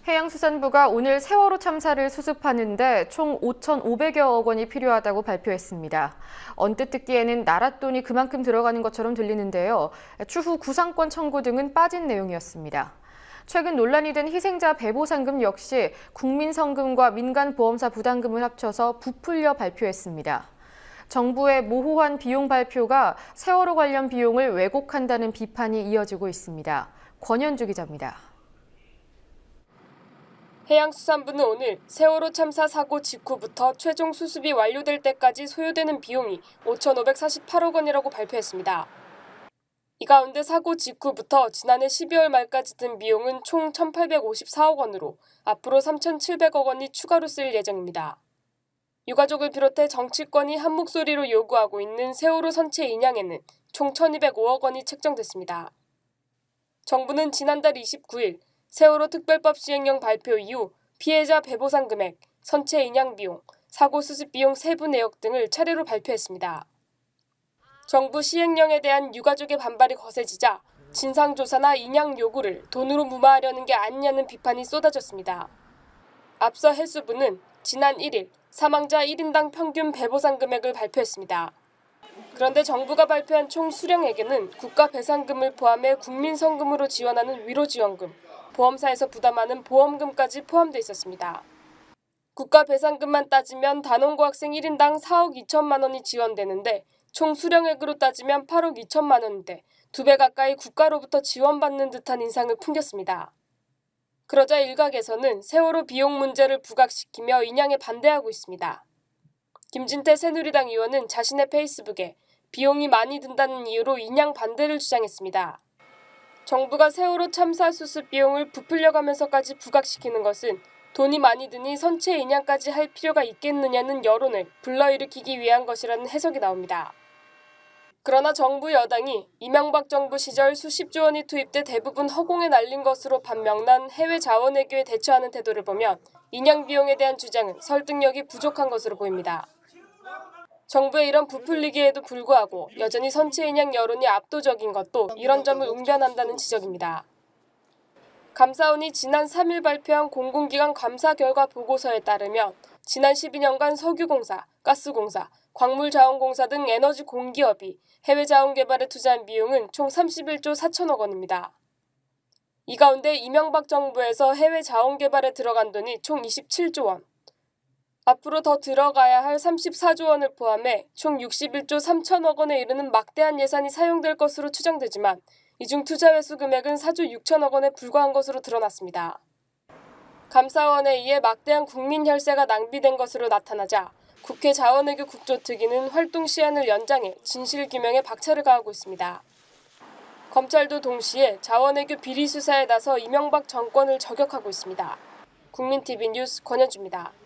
해양수산부가 오늘 세월호 참사를 수습하는데 총 5,500여억 원이 필요하다고 발표했습니다. 언뜻 듣기에는 나라 돈이 그만큼 들어가는 것처럼 들리는데요. 추후 구상권 청구 등은 빠진 내용이었습니다. 최근 논란이 된 희생자 배보상금 역시 국민성금과 민간보험사 부담금을 합쳐서 부풀려 발표했습니다. 정부의 모호한 비용 발표가 세월호 관련 비용을 왜곡한다는 비판이 이어지고 있습니다. 권현주 기자입니다. 해양수산부는 오늘 세월호 참사 사고 직후부터 최종 수습이 완료될 때까지 소요되는 비용이 5,548억 원이라고 발표했습니다. 이 가운데 사고 직후부터 지난해 12월 말까지 든 비용은 총 1,854억 원으로 앞으로 3,700억 원이 추가로 쓰일 예정입니다. 유가족을 비롯해 정치권이 한 목소리로 요구하고 있는 세월호 선체 인양에는 총 1,205억 원이 책정됐습니다. 정부는 지난달 29일 세월호 특별법 시행령 발표 이후 피해자 배보상 금액, 선체 인양 비용, 사고 수습 비용 세부 내역 등을 차례로 발표했습니다. 정부 시행령에 대한 유가족의 반발이 거세지자 진상조사나 인양 요구를 돈으로 무마하려는 게 아니냐는 비판이 쏟아졌습니다. 앞서 해수부는 지난 1일 사망자 1인당 평균 배보상 금액을 발표했습니다. 그런데 정부가 발표한 총 수령액에는 국가 배상금을 포함해 국민성금으로 지원하는 위로지원금, 보험사에서 부담하는 보험금까지 포함돼 있었습니다. 국가 배상금만 따지면 단원고 학생 1인당 4억 2천만 원이 지원되는데 총 수령액으로 따지면 8억 2천만 원인데 2배 가까이 국가로부터 지원받는 듯한 인상을 풍겼습니다. 그러자 일각에서는 세월호 비용 문제를 부각시키며 인양에 반대하고 있습니다. 김진태 새누리당 의원은 자신의 페이스북에 비용이 많이 든다는 이유로 인양 반대를 주장했습니다. 정부가 세월호 참사 수습 비용을 부풀려가면서까지 부각시키는 것은 돈이 많이 드니 선체 인양까지 할 필요가 있겠느냐는 여론을 불러일으키기 위한 것이라는 해석이 나옵니다. 그러나 정부 여당이 이명박 정부 시절 수십조 원이 투입돼 대부분 허공에 날린 것으로 판명난 해외 자원외교에 대처하는 태도를 보면 인양 비용에 대한 주장은 설득력이 부족한 것으로 보입니다. 정부의 이런 부풀리기에도 불구하고 여전히 선체 인양 여론이 압도적인 것도 이런 점을 웅변한다는 지적입니다. 감사원이 지난 3일 발표한 공공기관 감사 결과 보고서에 따르면 지난 12년간 석유공사, 가스공사, 광물자원공사 등 에너지 공기업이 해외 자원 개발에 투자한 비용은 총 31조 4천억 원입니다. 이 가운데 이명박 정부에서 해외 자원 개발에 들어간 돈이 총 27조 원, 앞으로 더 들어가야 할 34조 원을 포함해 총 61조 3천억 원에 이르는 막대한 예산이 사용될 것으로 추정되지만 이 중 투자 회수 금액은 4조 6천억 원에 불과한 것으로 드러났습니다. 감사원에 의해 막대한 국민 혈세가 낭비된 것으로 나타나자 국회 자원외교 국조특위는 활동 시한을 연장해 진실규명에 박차를 가하고 있습니다. 검찰도 동시에 자원외교 비리 수사에 나서 이명박 정권을 저격하고 있습니다. 국민TV 뉴스 권현주입니다.